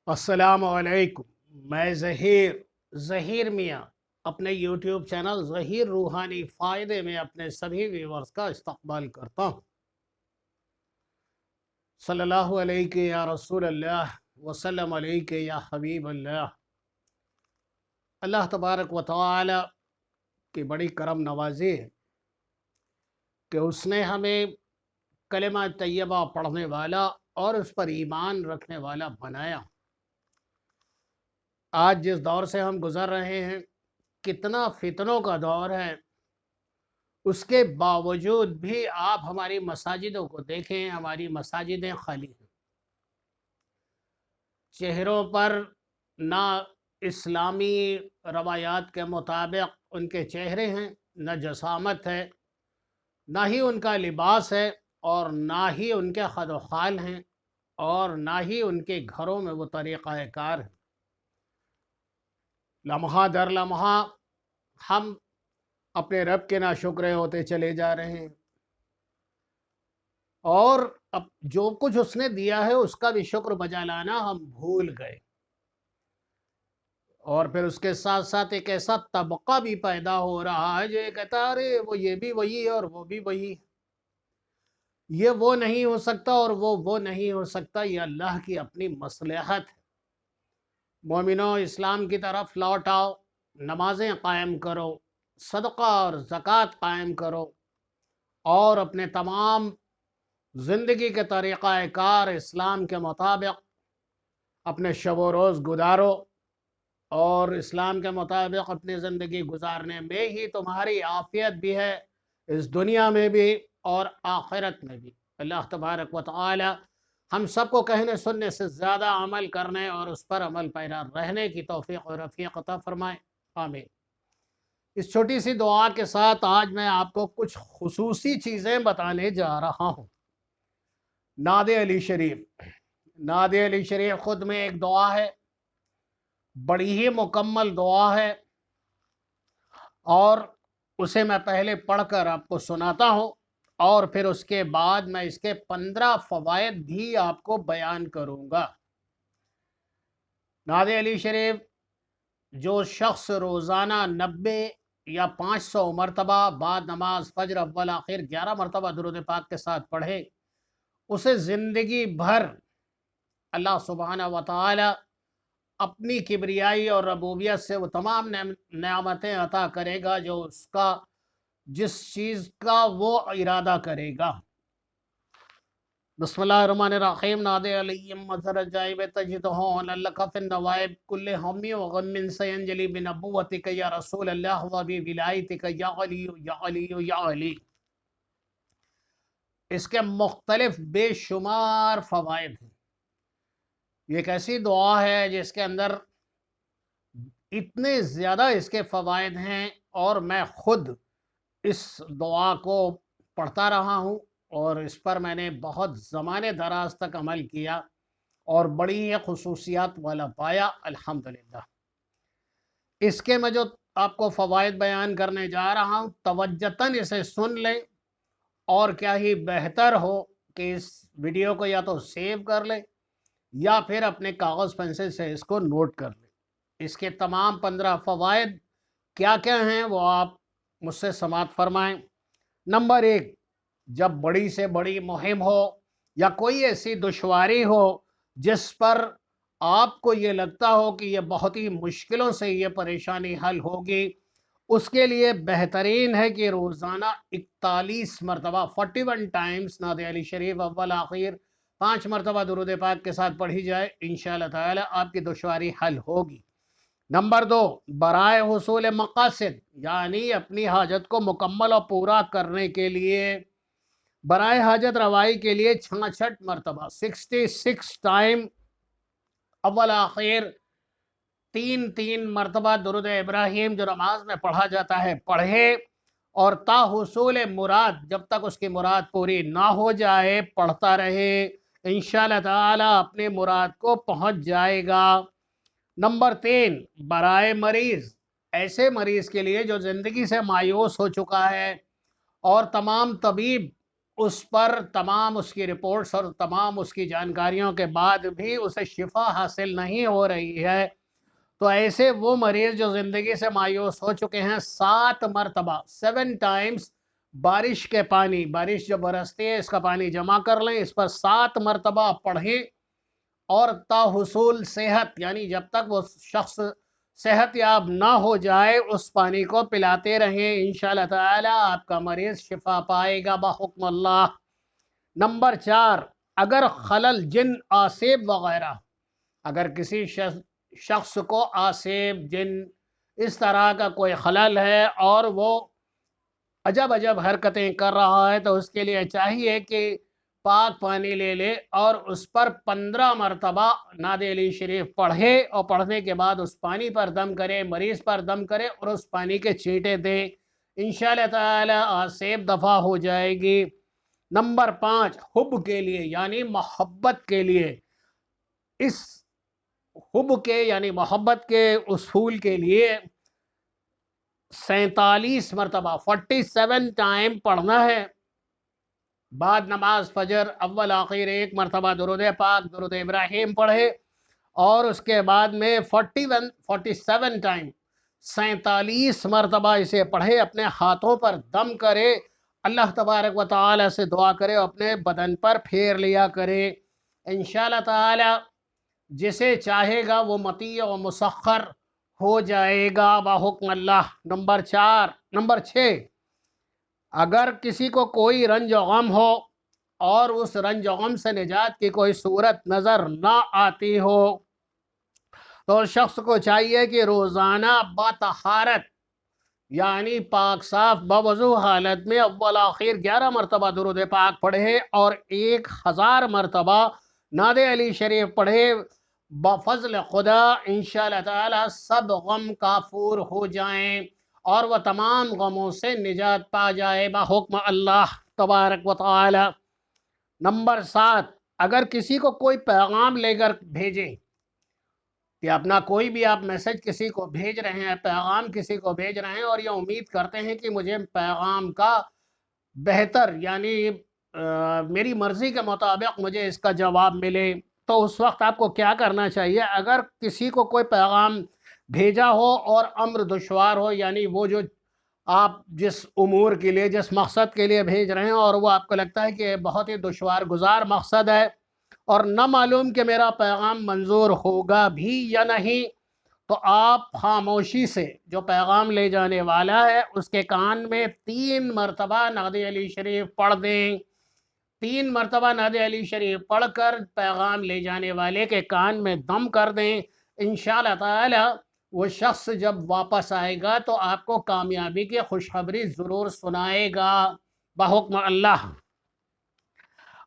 السلام علیکم۔ میں ظہیر میاں اپنے یوٹیوب چینل ظہیر روحانی فائدے میں اپنے سبھی ویورز کا استقبال کرتا ہوں۔ صلی اللہ علیہ یا رسول اللہ وسلم علیہ یا حبیب اللہ۔ اللہ تبارک و تعالی کی بڑی کرم نوازی ہے کہ اس نے ہمیں کلمہ طیبہ پڑھنے والا اور اس پر ایمان رکھنے والا بنایا۔ آج جس دور سے ہم گزر رہے ہیں، کتنا فتنوں کا دور ہے، اس کے باوجود بھی آپ ہماری مساجدوں کو دیکھیں، ہماری مساجدیں خالی ہیں۔ چہروں پر نہ اسلامی روایات کے مطابق ان کے چہرے ہیں، نہ جسامت ہے، نہ ہی ان کا لباس ہے، اور نہ ہی ان کے خد و خال ہیں، اور نہ ہی ان کے گھروں میں وہ طریقہ کار ہے۔ لمحہ در لمحہ ہم اپنے رب کے ناشکرے ہوتے چلے جا رہے ہیں، اور اب جو کچھ اس نے دیا ہے اس کا بھی شکر بجا لانا ہم بھول گئے۔ اور پھر اس کے ساتھ ساتھ ایک ایسا طبقہ بھی پیدا ہو رہا ہے جو یہ کہتا ہے ارے وہ یہ بھی وہی اور وہ بھی وہی، یہ وہ نہیں ہو سکتا اور وہ نہیں ہو سکتا۔ یہ اللہ کی اپنی مصلحت ہے۔ مومنو، اسلام کی طرف لوٹ آؤ، نمازیں قائم کرو، صدقہ اور زکوٰۃ قائم کرو، اور اپنے تمام زندگی کے طریقہ کار اسلام کے مطابق اپنے شب و روز گزارو، اور اسلام کے مطابق اپنی زندگی گزارنے میں ہی تمہاری عافیت بھی ہے، اس دنیا میں بھی اور آخرت میں بھی۔ اللہ تبارک و تعالی ہم سب کو کہنے سننے سے زیادہ عمل کرنے اور اس پر عمل پیرا رہنے کی توفیق و رفیق عطا فرمائے، آمین۔ اس چھوٹی سی دعا کے ساتھ آج میں آپ کو کچھ خصوصی چیزیں بتانے جا رہا ہوں۔ نعت علی شریف، نعت علی شریف خود میں ایک دعا ہے، بڑی ہی مکمل دعا ہے، اور اسے میں پہلے پڑھ کر آپ کو سناتا ہوں، اور پھر اس کے بعد میں اس کے 15 فوائد بھی آپ کو بیان کروں گا۔ نعت علی شریف جو شخص روزانہ 90 یا 500 مرتبہ بعد نماز فجر اول آخر 11 مرتبہ درود پاک کے ساتھ پڑھے، اسے زندگی بھر اللہ سبحانہ و تعالی اپنی کبریائی اور ربوبیت سے وہ تمام نعمتیں عطا کرے گا جو اس کا جس چیز کا وہ ارادہ کرے گا۔ بسم اللہ الرحمن الرحیم۔ نعت علی مظہر جائب تجد ہون لک فی النوائب کل ہم و غم سینجلی بنبوتک یا رسول اللہ و بولایتک یا علی یا علی یا علی۔ اس کے مختلف بے شمار فوائد ہیں۔ یہ ایک ایسی دعا ہے جس کے اندر اتنے زیادہ اس کے فوائد ہیں، اور میں خود اس دعا کو پڑھتا رہا ہوں، اور اس پر میں نے بہت زمانے دراز تک عمل کیا، اور بڑی ہی خصوصیات والا پایا، الحمدللہ۔ اس کے میں جو آپ کو فوائد بیان کرنے جا رہا ہوں، توجہتاً اسے سن لیں، اور کیا ہی بہتر ہو کہ اس ویڈیو کو یا تو سیو کر لیں یا پھر اپنے کاغذ پنسل سے اس کو نوٹ کر لیں۔ اس کے تمام 15 فوائد کیا کیا ہیں وہ آپ مجھ سے سماعت فرمائیں۔ نمبر 1، جب بڑی سے بڑی مہم ہو یا کوئی ایسی دشواری ہو جس پر آپ کو یہ لگتا ہو کہ یہ بہت ہی مشکلوں سے یہ پریشانی حل ہوگی، اس کے لیے بہترین ہے کہ روزانہ 41 مرتبہ 41 ٹائمز نعت علی شریف اول آخر 5 مرتبہ درود پاک کے ساتھ پڑھی جائے، انشاءاللہ تعالی آپ کی دشواری حل ہوگی۔ نمبر 2، برائے حصول مقاصد، یعنی اپنی حاجت کو مکمل اور پورا کرنے کے لیے، برائے حاجت روائی کے لیے 66 مرتبہ 66 ٹائم اول آخر 3 مرتبہ درود ابراہیم جو نماز میں پڑھا جاتا ہے پڑھے، اور تا حصول مراد، جب تک اس کی مراد پوری نہ ہو جائے پڑھتا رہے، انشاءاللہ تعالی اپنے مراد کو پہنچ جائے گا۔ نمبر 3، برائے مریض، ایسے مریض کے لیے جو زندگی سے مایوس ہو چکا ہے اور تمام طبیب اس پر تمام اس کی رپورٹس اور تمام اس کی جانکاریوں کے بعد بھی اسے شفا حاصل نہیں ہو رہی ہے، تو ایسے وہ مریض جو زندگی سے مایوس ہو چکے ہیں 7 مرتبہ 7 ٹائمز بارش کے پانی، بارش جو برستی ہے اس کا پانی جمع کر لیں، اس پر 7 مرتبہ پڑھیں، اور تا حصول صحت یعنی جب تک وہ شخص صحت یاب نہ ہو جائے اس پانی کو پلاتے رہیں، انشاءاللہ تعالی آپ کا مریض شفا پائے گا بحکم اللہ۔ نمبر 4، اگر خلل جن آسیب وغیرہ، اگر کسی شخص کو آسیب جن اس طرح کا کوئی خلل ہے اور وہ عجب حرکتیں کر رہا ہے، تو اس کے لیے چاہیے کہ پاک پانی لے لے اور اس پر 15 مرتبہ نعت علی شریف پڑھے، اور پڑھنے کے بعد اس پانی پر دم کرے، مریض پر دم کرے اور اس پانی کے چھینٹے دے، انشاءاللہ تعالی آسیب دفع ہو جائے گی۔ نمبر 5، حب کے لیے یعنی محبت کے لیے، اس حب کے یعنی محبت کے اصول کے لیے 47 مرتبہ 47 ٹائم پڑھنا ہے۔ بعد نماز فجر اول آخر 1 مرتبہ درود پاک درود ابراہیم پڑھے، اور اس کے بعد میں 47 ٹائم 47 مرتبہ اسے پڑھے، اپنے ہاتھوں پر دم کرے، اللہ تبارک و تعالی سے دعا کرے، اپنے بدن پر پھیر لیا کرے، انشاءاللہ تعالی جسے چاہے گا وہ مطیع و مسخر ہو جائے گا بحکم اللہ۔ نمبر 6، اگر کسی کو کوئی رنج و غم ہو اور اس رنج و غم سے نجات کی کوئی صورت نظر نہ آتی ہو، تو اس شخص کو چاہیے کہ روزانہ بطہارت یعنی پاک صاف بوضو حالت میں اول آخر 11 مرتبہ درود پاک پڑھے اور 1000 مرتبہ نعت علی شریف پڑھے، بفضل خدا انشاءاللہ تعالی سب غم کافور ہو جائیں اور وہ تمام غموں سے نجات پا جائے بحکم اللہ تبارک و تعالی۔ نمبر 7، اگر کسی کو کوئی پیغام لے کر بھیجے، کہ اپنا کوئی بھی آپ میسج کسی کو بھیج رہے ہیں، پیغام کسی کو بھیج رہے ہیں اور یہ امید کرتے ہیں کہ مجھے پیغام کا بہتر یعنی میری مرضی کے مطابق مجھے اس کا جواب ملے، تو اس وقت آپ کو کیا کرنا چاہیے؟ اگر کسی کو کوئی پیغام بھیجا ہو اور امر دشوار ہو، یعنی وہ جو آپ جس امور کے لیے جس مقصد کے لیے بھیج رہے ہیں اور وہ آپ کو لگتا ہے کہ بہت ہی دشوار گزار مقصد ہے اور نہ معلوم کہ میرا پیغام منظور ہوگا بھی یا نہیں، تو آپ خاموشی سے جو پیغام لے جانے والا ہے اس کے کان میں 3 مرتبہ نعت علی شریف پڑھ دیں، 3 مرتبہ نعت علی شریف پڑھ کر پیغام لے جانے والے کے کان میں دم کر دیں، انشاءاللہ تعالی وہ شخص جب واپس آئے گا تو آپ کو کامیابی کی خوشخبری ضرور سنائے گا بحکم اللہ۔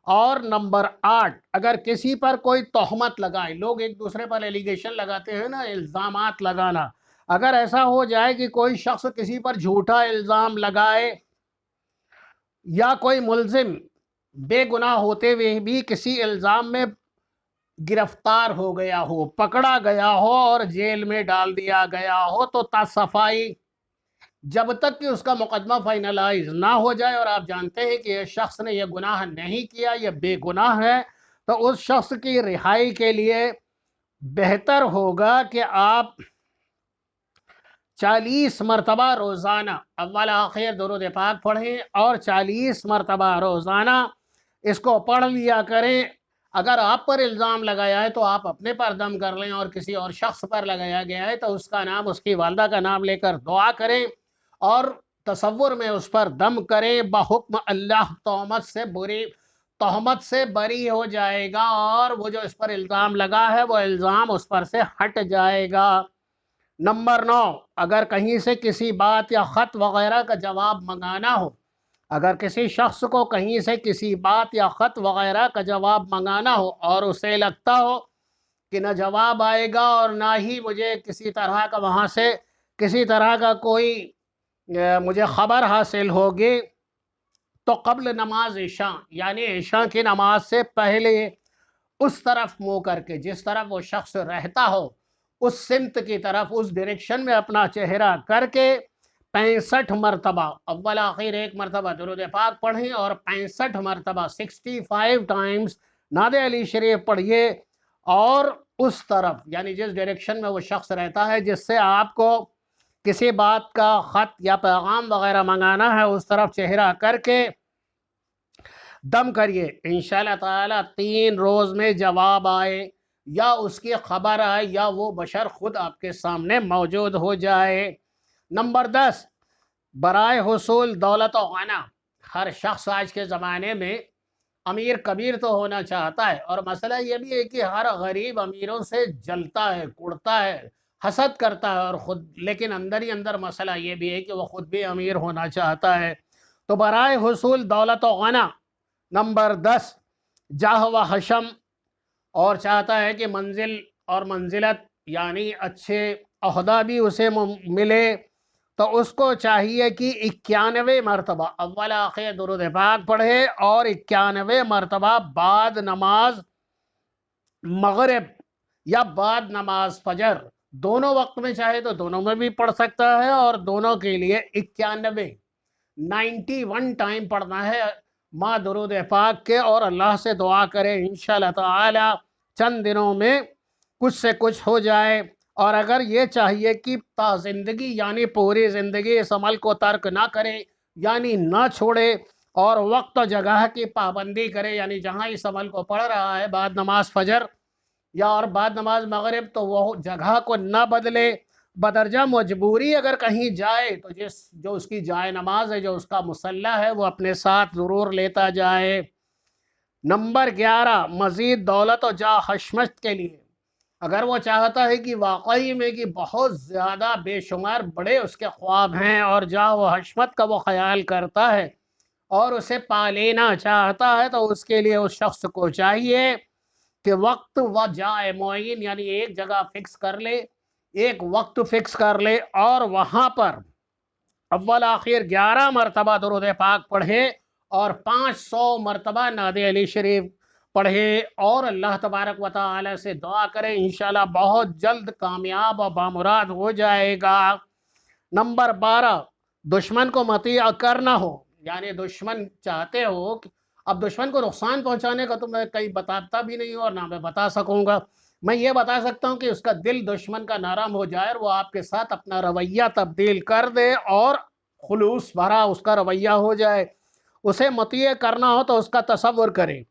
اور نمبر 8، اگر کسی پر کوئی تہمت لگائے، لوگ ایک دوسرے پر ایلیگیشن لگاتے ہیں نا، الزامات لگانا، اگر ایسا ہو جائے کہ کوئی شخص کسی پر جھوٹا الزام لگائے یا کوئی ملزم بے گناہ ہوتے ہوئے بھی کسی الزام میں گرفتار ہو گیا ہو، پکڑا گیا ہو اور جیل میں ڈال دیا گیا ہو، تو تا صفائی جب تک کہ اس کا مقدمہ فائنلائز نہ ہو جائے اور آپ جانتے ہیں کہ یہ شخص نے یہ گناہ نہیں کیا، یہ بے گناہ ہے، تو اس شخص کی رہائی کے لیے بہتر ہوگا کہ آپ 40 مرتبہ روزانہ اول آخر درود پاک پڑھیں اور 40 مرتبہ روزانہ اس کو پڑھ لیا کریں۔ اگر آپ پر الزام لگایا ہے تو آپ اپنے پر دم کر لیں، اور کسی اور شخص پر لگایا گیا ہے تو اس کا نام، اس کی والدہ کا نام لے کر دعا کریں اور تصور میں اس پر دم کریں، بحکم اللہ تہمت سے بری ہو جائے گا اور وہ جو اس پر الزام لگا ہے وہ الزام اس پر سے ہٹ جائے گا۔ نمبر 9، اگر کہیں سے کسی بات یا خط وغیرہ کا جواب منگانا ہو، اگر کسی شخص کو کہیں سے کسی بات یا خط وغیرہ کا جواب منگانا ہو اور اسے لگتا ہو کہ نہ جواب آئے گا اور نہ ہی مجھے کسی طرح کا وہاں سے کسی طرح کا کوئی مجھے خبر حاصل ہوگی، تو قبل نماز عشاء یعنی عشاء کی نماز سے پہلے اس طرف منہ کر کے، جس طرف وہ شخص رہتا ہو اس سمت کی طرف، اس ڈائریکشن میں اپنا چہرہ کر کے 65 مرتبہ اول آخر ایک مرتبہ درود پاک پڑھیں اور 65 مرتبہ 65 ٹائمز نعت علی شریف پڑھیے، اور اس طرف یعنی جس ڈائریکشن میں وہ شخص رہتا ہے جس سے آپ کو کسی بات کا خط یا پیغام وغیرہ منگانا ہے، اس طرف چہرہ کر کے دم کریے، انشاءاللہ تعالی 3 روز میں جواب آئے یا اس کی خبر آئے یا وہ بشر خود آپ کے سامنے موجود ہو جائے۔ نمبر 10، برائے حصول دولت و غنا۔ ہر شخص آج کے زمانے میں امیر کبیر تو ہونا چاہتا ہے، اور مسئلہ یہ بھی ہے کہ ہر غریب امیروں سے جلتا ہے، کڑتا ہے، حسد کرتا ہے، اور خود لیکن اندر ہی اندر مسئلہ یہ بھی ہے کہ وہ خود بھی امیر ہونا چاہتا ہے۔ تو برائے حصول دولت و غنا، نمبر 10 جاہ و حشم، اور چاہتا ہے کہ منزل اور منزلت یعنی اچھے عہدہ بھی اسے ملے، تو اس کو چاہیے کہ 91 مرتبہ اول آخر درود پاک پڑھے اور 91 مرتبہ بعد نماز مغرب یا بعد نماز فجر، دونوں وقت میں چاہے تو دونوں میں بھی پڑھ سکتا ہے، اور دونوں کے لیے 91 ٹائم پڑھنا ہے ماں درود پاک کے، اور اللہ سے دعا کرے انشاءاللہ تعالی چند دنوں میں کچھ سے کچھ ہو جائے۔ اور اگر یہ چاہیے کہ تا زندگی یعنی پوری زندگی اس عمل کو ترک نہ کرے، یعنی نہ چھوڑے، اور وقت و جگہ کی پابندی کرے، یعنی جہاں اس عمل کو پڑھ رہا ہے بعد نماز فجر یا اور بعد نماز مغرب، تو وہ جگہ کو نہ بدلے، بدرجہ مجبوری اگر کہیں جائے تو جو اس کی جائے نماز ہے، جو اس کا مصلی ہے، وہ اپنے ساتھ ضرور لیتا جائے۔ نمبر 11 مزید دولت و جاہ حشمت کے لیے، اگر وہ چاہتا ہے کہ واقعی میں کہ بہت زیادہ بے شمار بڑے اس کے خواب ہیں اور جاہ و حشمت کا وہ خیال کرتا ہے اور اسے پا لینا چاہتا ہے، تو اس کے لیے اس شخص کو چاہیے کہ وقت و جائے معین یعنی ایک جگہ فکس کر لے، ایک وقت فکس کر لے، اور وہاں پر اول آخر 11 مرتبہ درود پاک پڑھے اور 500 مرتبہ نعت علی شریف پڑھے، اور اللہ تبارک و تعالی سے دعا کرے انشاءاللہ بہت جلد کامیاب و بامراد ہو جائے گا۔ نمبر 12 دشمن کو مطیع کرنا ہو، یعنی دشمن چاہتے ہو، اب دشمن کو نقصان پہنچانے کا تو میں کہیں بتاتا بھی نہیں ہوں اور نہ میں بتا سکوں گا، میں یہ بتا سکتا ہوں کہ اس کا دل دشمن کا نرم ہو جائے اور وہ آپ کے ساتھ اپنا رویہ تبدیل کر دے اور خلوص بھرا اس کا رویہ ہو جائے۔ اسے مطیع کرنا ہو تو اس کا تصور کریں،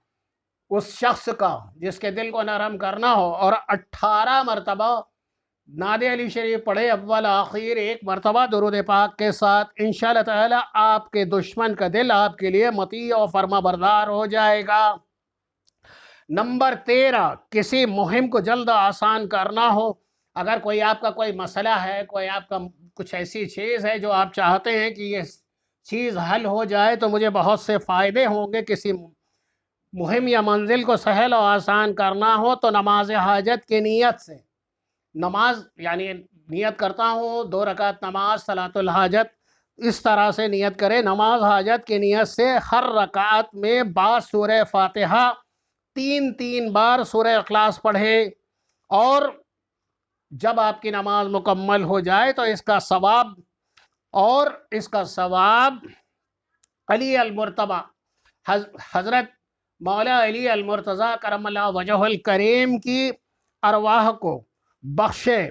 اس شخص کا جس کے دل کو نرم کرنا ہو، اور 18 مرتبہ نعت علی شریف پڑھے اول آخر ایک مرتبہ درود پاک کے ساتھ، انشاءاللہ تعالی آپ کے دشمن کا دل آپ کے لیے مطیع و فرما بردار ہو جائے گا۔ نمبر 13 کسی مہم کو جلد آسان کرنا ہو، اگر کوئی آپ کا کوئی مسئلہ ہے، کوئی آپ کا کچھ ایسی چیز ہے جو آپ چاہتے ہیں کہ یہ چیز حل ہو جائے تو مجھے بہت سے فائدے ہوں گے، کسی مہم یا منزل کو سہل و آسان کرنا ہو، تو نماز حاجت کی نیت سے، نماز یعنی نیت کرتا ہوں 2 رکعت نماز صلاۃ الحاجت، اس طرح سے نیت کرے، نماز حاجت کی نیت سے ہر رکعت میں بعد سورہ فاتحہ 3 بار سورہ اخلاص پڑھے، اور جب آپ کی نماز مکمل ہو جائے تو اس کا ثواب علی المرتضی حضرت مولا علی المرتضی کرم اللہ وجہ الکریم کی ارواح کو بخشے۔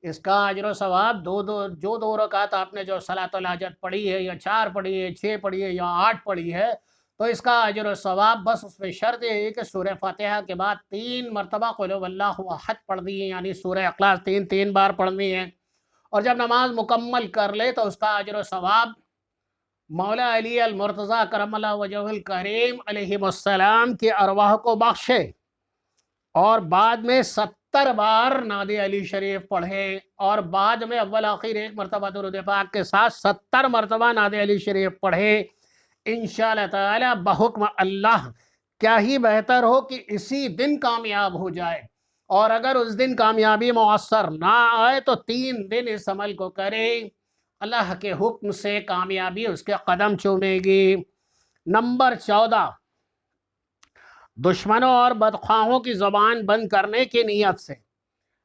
اس کا اجر و ثواب جو 2 رکعت آپ نے جو صلاۃ الحاجت پڑھی ہے، یا 4 پڑھی ہے، 6 پڑھی ہے، یا 8 پڑھی ہے، تو اس کا اجر و ثواب بس اس میں شرط یہ ہے کہ سورہ فاتحہ کے بعد 3 مرتبہ قل هو اللہ احد پڑھنی ہے، یعنی سورہ اخلاص 3 بار پڑھنی ہے، اور جب نماز مکمل کر لے تو اس کا اجر و ثواب مولا علی المرتضی کرم اللہ وجہ الکریم علیہ السلام کی ارواح کو بخشے، اور بعد میں 70 بار نعت علی شریف پڑھے، اور بعد میں اول آخر ایک مرتبہ درود پاک کے ساتھ 70 مرتبہ نعت علی شریف پڑھے، انشاءاللہ تعالی بحکم اللہ۔ کیا ہی بہتر ہو کہ اسی دن کامیاب ہو جائے، اور اگر اس دن کامیابی میسر نہ آئے تو 3 دن اس عمل کو کرے، اللہ کے حکم سے کامیابی اس کے قدم چومے گی۔ نمبر 14 دشمنوں اور بدخواہوں کی زبان بند کرنے کی نیت سے،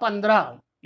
15,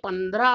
15